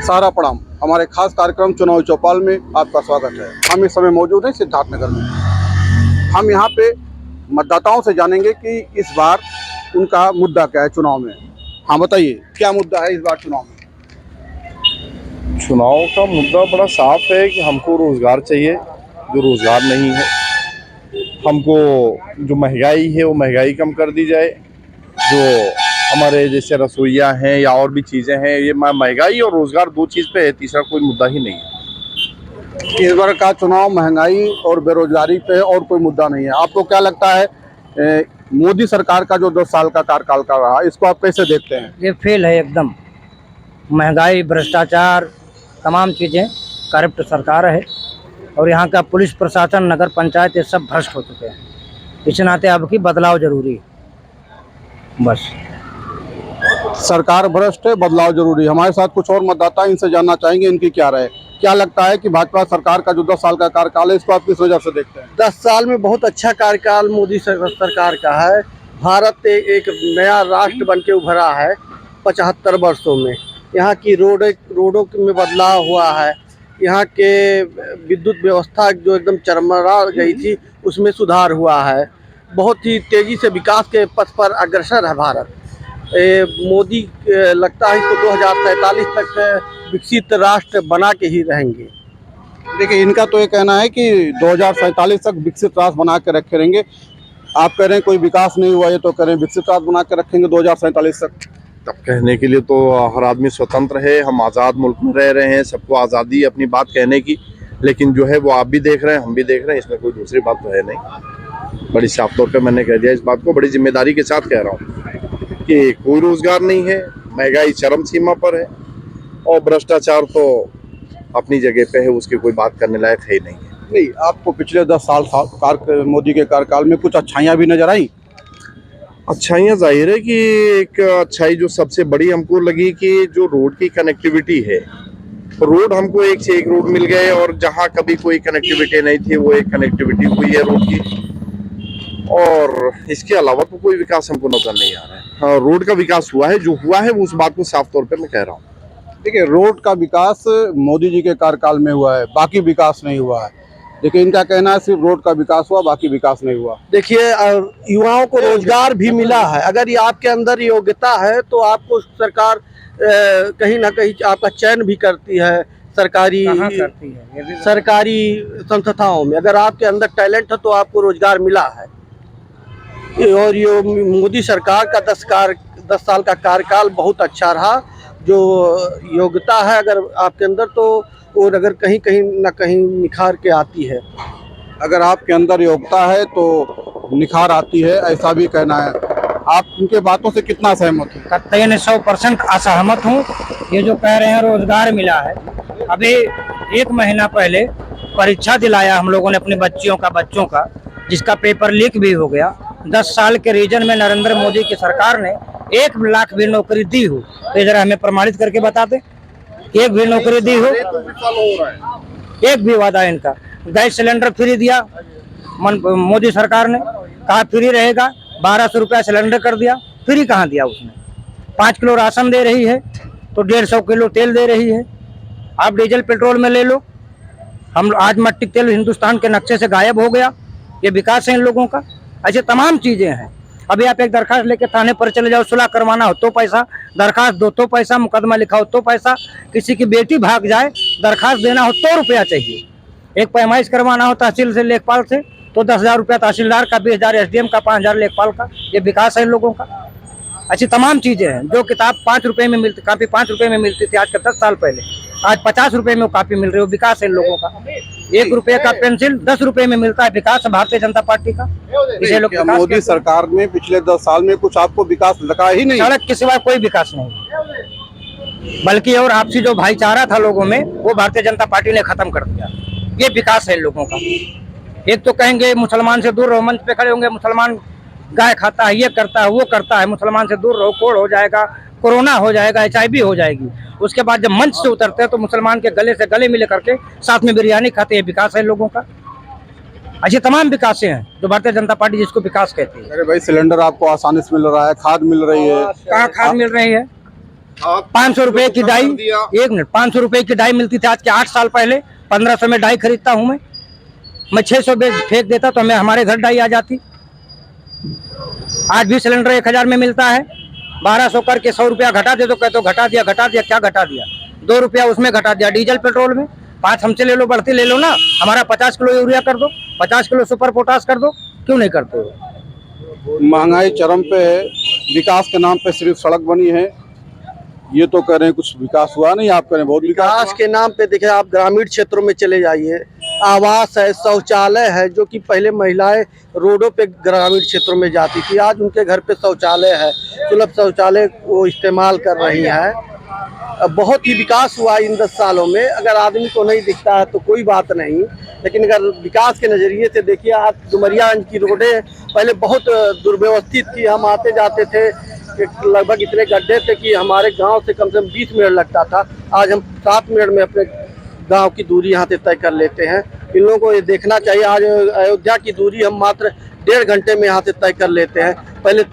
सारा प्रणाम। हमारे खास कार्यक्रम चुनावी चौपाल में आपका स्वागत है। हम इस समय मौजूद हैं सिद्धार्थनगर में। हम यहाँ पे मतदाताओं से जानेंगे कि इस बार उनका मुद्दा क्या है चुनाव में। हाँ बताइए, क्या मुद्दा है इस बार चुनाव में? चुनाव का मुद्दा बड़ा साफ है कि हमको रोजगार चाहिए, जो रोजगार नहीं है। हमको जो महंगाई है वो महंगाई कम कर दी जाए। जो हमारे जैसे रसोइया हैं या और भी चीज़ें हैं, ये महंगाई और रोजगार दो चीज़ पे है, तीसरा कोई मुद्दा ही नहीं है। इस बार का चुनाव महंगाई और बेरोजगारी पे और कोई मुद्दा नहीं है। आपको क्या लगता है मोदी सरकार का जो 10 साल का कार्यकाल का रहा, इसको आप कैसे देखते हैं? ये फेल है एकदम। महंगाई, भ्रष्टाचार, तमाम चीज़ें, करप्ट सरकार है और यहाँ का पुलिस प्रशासन, नगर पंचायत, ये सब भ्रष्ट हो चुके हैं। इस नाते अब की बदलाव जरूरी है। बस सरकार भ्रष्ट है, बदलाव जरूरी है। हमारे साथ कुछ और मतदाता, इनसे जानना चाहेंगे इनकी क्या राय। क्या लगता है कि भाजपा सरकार का जो 10 साल का कार्यकाल है, इसको आप किस वजह से देखते हैं? 10 साल में बहुत अच्छा कार्यकाल मोदी सरकार का है। भारत एक नया राष्ट्र बन के उभरा है 75 वर्षों में। यहाँ की रोडों में बदलाव हुआ है। यहाँ के विद्युत व्यवस्था जो एकदम चरमरा गई थी, उसमें सुधार हुआ है। बहुत ही तेज़ी से विकास के पथ पर अग्रसर है भारत। मोदी लगता है इसको 2047 तक विकसित राष्ट्र बना के ही रहेंगे। देखिए, इनका तो ये कहना है कि 2047 तक विकसित राष्ट्र बना के रखे रहेंगे। आप कह रहे हैं कोई विकास नहीं हुआ, ये तो कह रहे हैं विकसित राष्ट्र बना के रखेंगे 2047 तक। तब कहने के लिए तो हर आदमी स्वतंत्र है। हम आज़ाद मुल्क में रह रहे हैं, सबको आज़ादी अपनी बात कहने की। लेकिन जो है वो आप भी देख रहे हैं, हम भी देख रहे हैं, इसमें कोई दूसरी बात तो है नहीं। बड़ी साफ तौर पे मैंने कह दिया इस बात को, बड़ी जिम्मेदारी के साथ कह रहा हूँ कि कोई रोजगार नहीं है, महंगाई चरम सीमा पर है और भ्रष्टाचार तो अपनी जगह पे है, उसकी कोई बात करने लायक है ही नहीं है। नहीं, आपको पिछले 10 साल मोदी के कार्यकाल में कुछ अच्छाइयाँ भी नजर आई? अच्छाइयाँ जाहिर है कि एक अच्छाई जो सबसे बड़ी हमको लगी कि जो रोड की कनेक्टिविटी है, रोड हमको एक से एक रोड मिल गए और जहाँ कभी कोई कनेक्टिविटी नहीं थी वो एक कनेक्टिविटी हुई है रोड की। और इसके अलावा तो कोई विकास हमको नजर नहीं आ रहा है। हाँ, रोड का विकास हुआ है, जो हुआ है वो उस बात को साफ तौर पे मैं कह रहा हूँ। देखिए, रोड का विकास मोदी जी के कार्यकाल में हुआ है, बाकी विकास नहीं हुआ है। देखिए, इनका कहना है सिर्फ रोड का विकास हुआ, बाकी विकास नहीं हुआ। देखिए, युवाओं को रोजगार भी मिला है। अगर ये आपके अंदर योग्यता है तो आपको सरकार कहीं ना कहीं आपका चयन भी करती है सरकारी संस्थाओं में। अगर आपके अंदर टैलेंट है तो आपको रोजगार मिला है। और ये मोदी सरकार का 10 साल का कार्यकाल बहुत अच्छा रहा। जो योग्यता है अगर आपके अंदर तो और अगर कहीं ना कहीं निखार के आती है। अगर आपके अंदर योग्यता है तो निखार आती है, ऐसा भी कहना है। आप उनके बातों से कितना सहमत हैं? कतई 100% असहमत हूँ। ये जो कह रहे हैं रोजगार मिला है, अभी 1 महीना पहले परीक्षा दिलाया हम लोगों ने अपने बच्चों का, जिसका पेपर लीक भी हो गया। 10 साल के रीजन में नरेंद्र मोदी की सरकार ने 1 लाख भी नौकरी दी हो तो जरा हमें प्रमाणित करके बता दें। 1 भी नौकरी दी हो, एक भी वादा इनका। गैस सिलेंडर फ्री दिया मोदी सरकार ने, कहा फ्री रहेगा, 1200 रुपया सिलेंडर कर दिया। फ्री कहाँ दिया उसने? 5 किलो राशन दे रही है तो 150 किलो तेल दे रही है। आप डीजल पेट्रोल में ले लो, हम आज मट्टी तेल हिंदुस्तान के नक्शे से गायब हो गया। ये विकास है इन लोगों का। ऐसे तमाम चीजें हैं। अभी आप एक दरखास्त लेके थाने पर चले जाओ, सुलह करवाना हो तो पैसा, दरखास्त दो तो पैसा, मुकदमा लिखा हो तो पैसा, किसी की बेटी भाग जाए दरखास्त देना हो तो रुपया चाहिए। एक पैमाइश करवाना हो तहसील से, लेखपाल से, तो 10,000 रुपया तहसीलदार का, 20,000 SDM का, 5,000 लेखपाल का। ये विकास है इन लोगों का। ऐसी तमाम चीजें हैं। जो किताब 5 रुपए में मिलती, कापी 5 रुपए में मिलती थी आज के 10 साल पहले, आज 50 रुपए में वो कापी मिल रही है। वो विकास है इन लोगों का। 1 रुपये का पेंसिल 10 रुपए में मिलता है। विकास है भारतीय जनता पार्टी का। इसे लोग मोदी सरकार में पिछले 10 साल में कुछ आपको विकास लगा ही नहीं? सड़क के सिवा कोई विकास नहीं, बल्कि और आपसी जो भाईचारा था लोगों में, वो भारतीय जनता पार्टी ने खत्म कर दिया। ये विकास है इन लोगों का। एक तो कहेंगे मुसलमान से दूर रहो, मंच पे खड़े होंगे, मुसलमान गाय खाता है, ये करता है, वो करता है, मुसलमान से दूर रहो, कोड़ हो जाएगा, कोरोना हो जाएगा, HIV हो जाएगी। उसके बाद जब मंच से उतरते हैं तो मुसलमान के गले से गले मिले करके साथ में बिरयानी खाते हैं। विकास है लोगों का। ऐसे तमाम विकास हैं जो भारतीय जनता पार्टी जिसको विकास कहती है। अरे भाई, सिलेंडर आपको आसानी से मिल रहा है, खाद मिल रही है। कहाँ खाद मिल रही है? आप 500 रुपए की डाई, कर दिया। 1 मिनट, 500 रुपए की डाई मिलती थी आज के 8 साल पहले। 1500 में डाई खरीदता हूँ मैं 600 फेंक देता तो मैं हमारे घर डाई आ जाती। आज भी सिलेंडर 1000 में मिलता है, 1200 करके 100 रुपया घटा दे तो कहते हो घटा दिया, क्या घटा दिया? 2 रुपया उसमें घटा दिया डीजल पेट्रोल में। 5 हमसे ले लो, बढ़ती ले लो ना, हमारा 50 किलो यूरिया कर दो, 50 किलो सुपर पोटास कर दो, क्यों नहीं करते हो? महंगाई चरम पे है, विकास के नाम पे सिर्फ सड़क बनी है। ये तो कह रहे हैं कुछ विकास हुआ नहीं, आप कह रहे हैं बहुत विकास विकास हुआ। के नाम पे देखिए, आप ग्रामीण क्षेत्रों में चले जाइए, आवास है, शौचालय है, जो कि पहले महिलाएं रोडों पे ग्रामीण क्षेत्रों में जाती थी, आज उनके घर पे शौचालय है, सुलभ शौचालय वो इस्तेमाल कर रही हैं। बहुत ही विकास हुआ इन 10 सालों में। अगर आदमी को नहीं दिखता है तो कोई बात नहीं, लेकिन अगर विकास के नज़रिए से देखिए, आज डुमरियागंज की रोडें पहले बहुत दुर्व्यवस्थित थी। हम आते जाते थे, लगभग इतने गड्ढे थे कि हमारे गांव से कम से कम 20 मिनट लगता था। आज हम 7 मिनट में अपने गांव की दूरी यहाँ से तय कर लेते हैं। इन लोगों को ये देखना चाहिए, आज अयोध्या की दूरी हम मात्र 1.5 घंटे में यहाँ से तय कर लेते हैं, पहले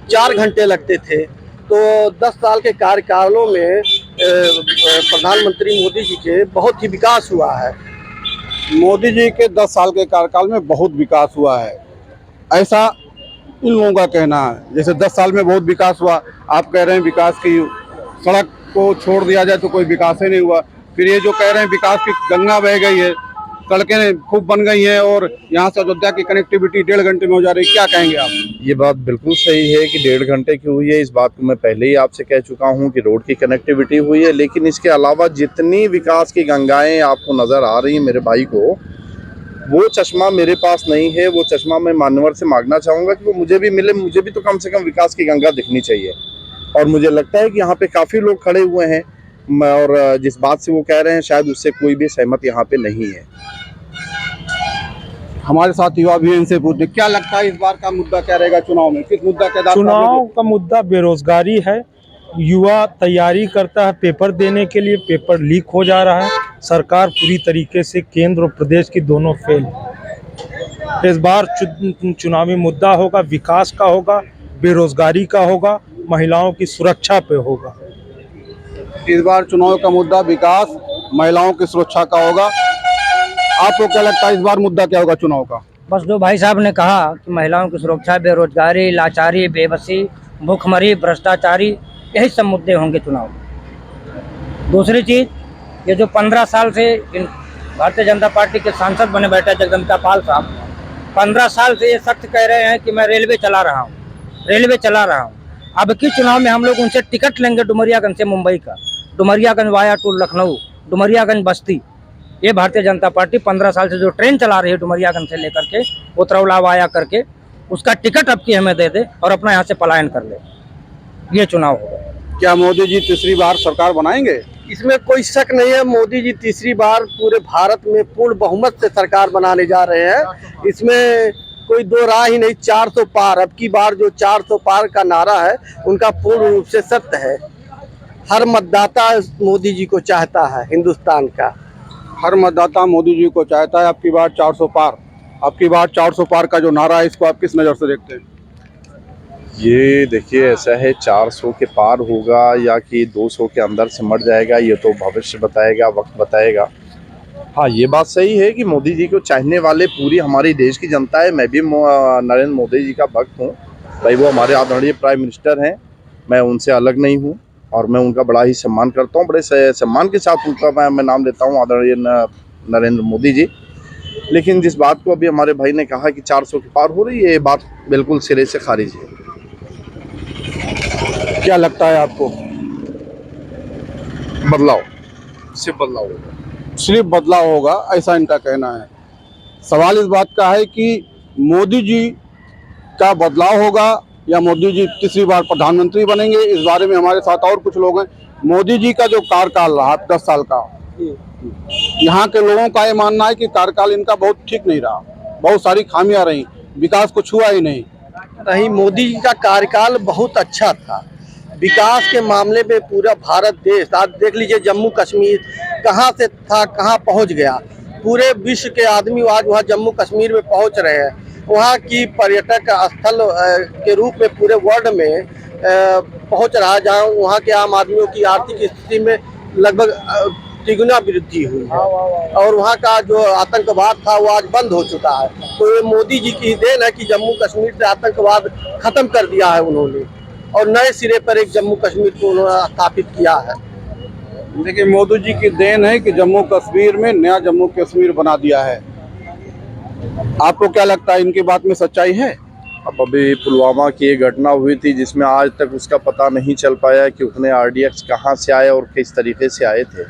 4 घंटे लगते थे। तो 10 साल के कार्यकालों में प्रधानमंत्री मोदी जी के बहुत ही विकास हुआ है। मोदी जी के 10 साल के कार्यकाल में बहुत विकास हुआ है, ऐसा इन लोगों का कहना है। जैसे 10 साल में बहुत विकास हुआ, आप कह रहे हैं विकास की सड़क को छोड़ दिया जाए तो कोई विकास ही नहीं हुआ। फिर ये जो कह रहे हैं विकास की गंगा बह गई है, सड़कें खूब बन गई हैं और यहाँ से अयोध्या की कनेक्टिविटी 1.5 घंटे में हो जा रही है, क्या कहेंगे आप? ये बात बिल्कुल सही है कि 1.5 घंटे की हुई है। इस बात को मैं पहले ही आपसे कह चुका हूँ कि रोड की कनेक्टिविटी हुई है, लेकिन इसके अलावा जितनी विकास की गंगाएं आपको नज़र आ रही हैं मेरे भाई को, वो चश्मा मेरे पास नहीं है। वो चश्मा मैं मान्यवर से मांगना चाहूँगा कि वो मुझे भी मिले, मुझे भी तो कम से कम विकास की गंगा दिखनी चाहिए। और मुझे लगता है कि यहाँ पे काफ़ी लोग खड़े हुए हैं और जिस बात से वो कह रहे हैं शायद उससे कोई भी सहमत यहाँ पे नहीं है। हमारे साथ युवा भी हैं, इनसे पूछते क्या लगता है इस बार का मुद्दा क्या रहेगा चुनाव में? किस मुद्दा के आधार पर? चुनाव का मुद्दा बेरोजगारी है। युवा तैयारी करता है पेपर देने के लिए, पेपर लीक हो जा रहा है। सरकार पूरी तरीके से केंद्र और प्रदेश की दोनों फेल है। इस बार चुनावी मुद्दा होगा, विकास का होगा, बेरोजगारी का होगा, महिलाओं की सुरक्षा पे होगा। इस बार चुनाव का मुद्दा विकास, महिलाओं की सुरक्षा का होगा। आपको क्या लगता है इस बार मुद्दा क्या होगा चुनाव का? बस जो भाई साहब ने कहा कि महिलाओं की सुरक्षा, बेरोजगारी, लाचारी, बेबसी, भूखमरी, भ्रष्टाचारी, यही सब मुद्दे होंगे चुनाव में। दूसरी चीज़, ये जो 15 साल से भारतीय जनता पार्टी के सांसद बने बैठे जगदम्बिका पाल साहब, 15 साल से ये सख्त कह रहे हैं कि मैं रेलवे चला रहा हूँ। अब की चुनाव में हम लोग उनसे टिकट लेंगे डुमरियागंज से मुंबई का, डुमरियागंज वाया टू लखनऊ, डुमरियागंज बस्ती। ये भारतीय जनता पार्टी 15 साल से जो ट्रेन चला रही है डुमरियागंज से लेकर के उतरौला वाया करके, उसका टिकट अब की हमें दे दे और अपना यहाँ से पलायन कर ले। ये चुनाव होगा। क्या मोदी जी तीसरी बार सरकार बनाएंगे? इसमें कोई शक नहीं है, मोदी जी तीसरी बार पूरे भारत में पूर्ण बहुमत से सरकार बनाने जा रहे हैं। इसमें कोई दो राय ही नहीं। 400 पार, अब की बार जो 400 पार का नारा है उनका पूर्ण रूप से सत्य है। हर मतदाता मोदी जी को चाहता है, हिंदुस्तान का हर मतदाता मोदी जी को चाहता है। आपकी बार 400 पार, आपकी बार 400 पार का जो नारा है, इसको आप किस नज़र से देखते हैं? ये देखिए, ऐसा है 400 के पार होगा या कि 200 के अंदर सिमट जाएगा, ये तो भविष्य बताएगा, वक्त बताएगा। हाँ, ये बात सही है कि मोदी जी को चाहने वाले पूरी हमारी देश की जनता है। मैं भी नरेंद्र मोदी जी का भक्त हूँ भाई। वो हमारे आदरणीय प्राइम मिनिस्टर हैं, मैं उनसे अलग नहीं हूँ और मैं उनका बड़ा ही सम्मान करता हूँ। बड़े सम्मान के साथ उनका मैं नाम लेता हूँ, आदरणीय नरेंद्र मोदी जी। लेकिन जिस बात को अभी हमारे भाई ने कहा कि 400 के पार हो रही है, ये बात बिल्कुल सिरे से खारिज है। क्या लगता है आपको? बदलाव, सिर्फ बदलाव होगा। सिर्फ बदलाव होगा, ऐसा इनका कहना है। सवाल इस बात का है कि मोदी जी का बदलाव होगा या मोदी जी तीसरी बार प्रधानमंत्री बनेंगे। इस बारे में हमारे साथ और कुछ लोग हैं। मोदी जी का जो कार्यकाल रहा 10 साल का, यहाँ के लोगों का ये मानना है कि कार्यकाल इनका बहुत ठीक नहीं रहा, बहुत सारी खामियां रही, विकास कुछ हुआ ही नहीं। मोदी जी का कार्यकाल बहुत अच्छा था। विकास के मामले में पूरा भारत देश, आज देख लीजिए जम्मू कश्मीर कहाँ से था कहाँ पहुँच गया। पूरे विश्व के आदमी आज वहाँ जम्मू कश्मीर में पहुँच रहे हैं। वहाँ की पर्यटक स्थल के रूप में पूरे वर्ल्ड में पहुंच रहा है, जहां वहां के आम आदमियों की आर्थिक स्थिति में लगभग तिगुना वृद्धि हुई है और वहाँ का जो आतंकवाद था वो आज बंद हो चुका है। तो ये मोदी जी की देन है कि जम्मू कश्मीर से आतंकवाद खत्म कर दिया है उन्होंने और नए सिरे पर एक जम्मू कश्मीर को उन्होंने स्थापित किया है। देखिए, मोदी जी की देन है कि जम्मू कश्मीर में नया जम्मू कश्मीर बना दिया है। आपको क्या लगता है, इनकी बात में सच्चाई है? अब अभी पुलवामा की एक घटना हुई थी जिसमें आज तक उसका पता नहीं चल पाया कि उतने RDX कहाँ से आए और किस तरीके से आए थे।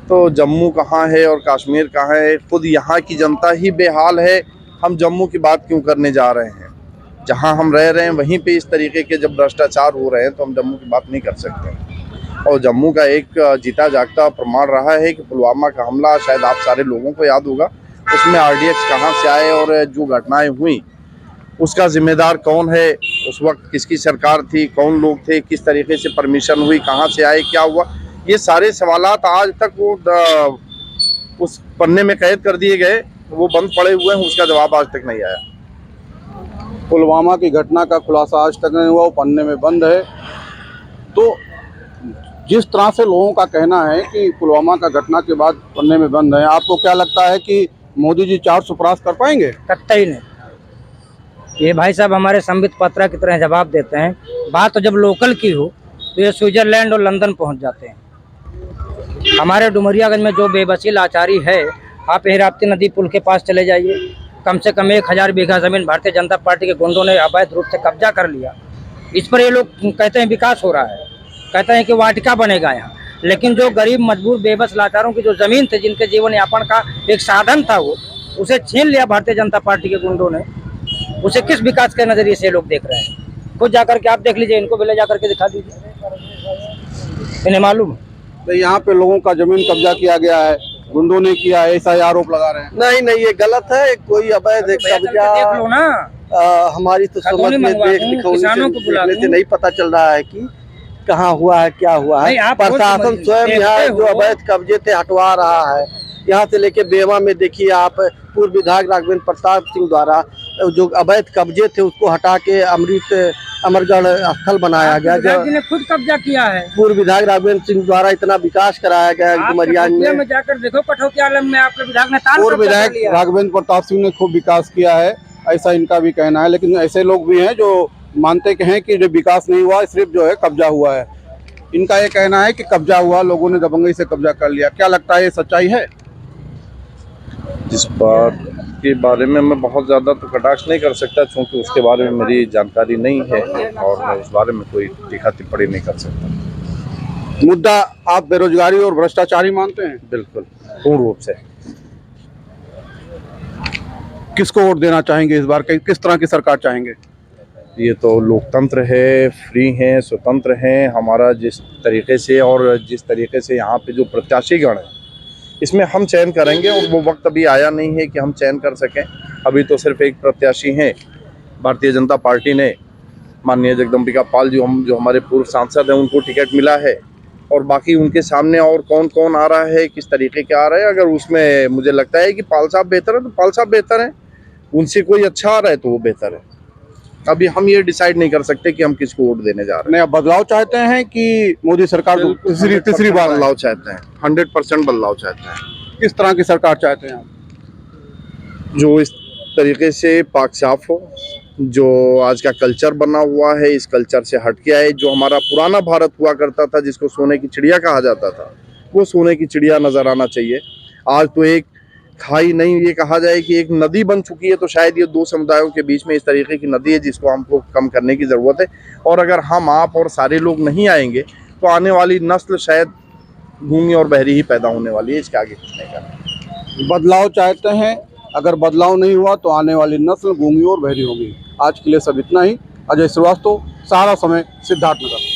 तो जम्मू कहाँ है और कश्मीर कहाँ है, खुद यहाँ की जनता ही बेहाल है। हम जम्मू की बात क्यों करने जा रहे हैं? जहाँ हम रह रहे हैं वहीं पे इस तरीके के जब भ्रष्टाचार हो रहे हैं तो हम जम्मू की बात नहीं कर सकते। और जम्मू का एक जीता जागता प्रमाण रहा है कि पुलवामा का हमला, शायद आप सारे लोगों को याद होगा, उसमें RDX कहाँ से आए और जो घटनाएं हुई उसका जिम्मेदार कौन है, उस वक्त किसकी सरकार थी, कौन लोग थे, किस तरीके से परमिशन हुई, कहाँ से आए, क्या हुआ, ये सारे सवालात आज तक वो उस पन्ने में कैद कर दिए गए, वो बंद पड़े हुए हैं, उसका जवाब आज तक नहीं आया। पुलवामा की घटना का खुलासा आज तक नहीं हुआ, वो पन्ने में बंद है। तो जिस तरह से लोगों का कहना है कि पुलवामा का घटना के बाद पन्ने में बंद है, आपको क्या लगता है कि मोदी जी चार्ज सुपरास कर पाएंगे? कतई नहीं। ये भाई साहब हमारे संबित पत्रा की तरह जवाब देते हैं। बात तो जब लोकल की हो तो ये स्विट्जरलैंड और लंदन पहुंच जाते हैं। हमारे डुमरियागंज में जो बेबसी लाचारी है, आप हिरावती नदी पुल के पास चले जाइए, कम से कम 1000 बीघा जमीन भारतीय जनता पार्टी के गुंडों ने अवैध रूप से कब्जा कर लिया। इस पर ये लोग कहते हैं विकास हो रहा है, कहते हैं कि वाटिका बनेगा यहाँ, लेकिन जो गरीब मजबूर बेबस लाचारों की जो जमीन थी, जिनके जीवन यापन का एक साधन था, वो उसे छीन लिया भारतीय जनता पार्टी के गुंडों ने। उसे किस विकास के नजरिए से लोग देख रहे हैं? खुद जाकर के आप देख लीजिए, इनको भी ले जाकर के दिखा दीजिए, इन्हें मालूम। तो यहाँ पे लोगों का जमीन कब्जा किया गया है, गुंडों ने किया है, ऐसा आरोप लगा रहे हैं। नहीं, ये गलत है। कोई अवैध कब्जा देख लो ना। हमारी तो समझ में देखने से नहीं पता चल रहा है कि कहाँ हुआ है, क्या हुआ है। प्रशासन स्वयं यहाँ जो अवैध कब्जे थे हटवा रहा है। यहाँ से लेके बेवा में देखिए आप, पूर्व विधायक राघवेंद्र प्रताप सिंह द्वारा जो अवैध कब्जे थे उसको हटा के अमरगढ़ स्थल बनाया गया। जो खुद कब्जा किया है, पूर्व विधायक राघवेंद्र सिंह द्वारा इतना विकास कराया गया डुमरिया में। जाकर देखो कठौतिया आलम में आपके विधायक ने पूर्व विधायक राघवेंद्र प्रताप सिंह ने खूब विकास किया है, ऐसा इनका भी कहना है। लेकिन ऐसे लोग भी हैं जो मानते हैं कि जो विकास नहीं हुआ, सिर्फ जो है कब्जा हुआ है। इनका ये कहना है कि कब्जा हुआ, लोगों ने दबंगई से कब्जा कर लिया। क्या लगता है, ये सच्चाई है? इस बात के बारे में मैं बहुत ज़्यादा तो कटाक्ष नहीं कर सकता, क्योंकि उसके बारे में मेरी जानकारी नहीं है और मैं उस बारे में कोई टीका टिप्पणी नहीं कर सकता। मुद्दा आप बेरोजगारी और भ्रष्टाचारी मानते हैं? बिल्कुल, पूर्ण रूप से। किसको वोट देना चाहेंगे इस बार? किस तरह की सरकार चाहेंगे? ये तो लोकतंत्र है, फ्री हैं, स्वतंत्र हैं। हमारा जिस तरीके से और जिस तरीके से यहाँ पे जो प्रत्याशीगण है, इसमें हम चयन करेंगे और वो वक्त अभी आया नहीं है कि हम चयन कर सकें। अभी तो सिर्फ एक प्रत्याशी हैं, भारतीय जनता पार्टी ने माननीय जगदम्बिका पाल जो हमारे पूर्व सांसद हैं, उनको टिकट मिला है। और बाकी उनके सामने और कौन कौन आ रहा है, किस तरीके के आ रहे हैं, अगर उसमें मुझे लगता है कि पाल साहब बेहतर है तो पाल साहब बेहतर है, उनसे कोई अच्छा आ रहा है तो वो बेहतर है। अभी हम ये डिसाइड नहीं कर सकते कि हम किसको वोट देने जा रहे हैं। नहीं, अब बदलाव चाहते हैं कि मोदी सरकार तीसरी बार बदलाव चाहते हैं, 100% बदलाव चाहते हैं। किस तरह की सरकार चाहते हैं आप? जो इस तरीके से पाक साफ हो, जो आज का कल्चर बना हुआ है इस कल्चर से हट के आए। जो हमारा पुराना भारत हुआ करता था, जिसको सोने की चिड़िया कहा जाता था, वो सोने की चिड़िया नजर आना चाहिए। आज तो एक खाई नहीं, ये कहा जाए कि एक नदी बन चुकी है, तो शायद ये दो समुदायों के बीच में इस तरीके की नदी है जिसको हमको कम करने की ज़रूरत है। और अगर हम, आप और सारे लोग नहीं आएंगे तो आने वाली नस्ल शायद गूंगी और बहरी ही पैदा होने वाली है। इसके आगे कुछ नहीं करना। बदलाव चाहते हैं, अगर बदलाव नहीं हुआ तो आने वाली नस्ल गूंगी और बहरी होगी। आज के लिए सब इतना ही। अजय श्रीवास्तव, सहारा समय, सिद्धार्थनगर।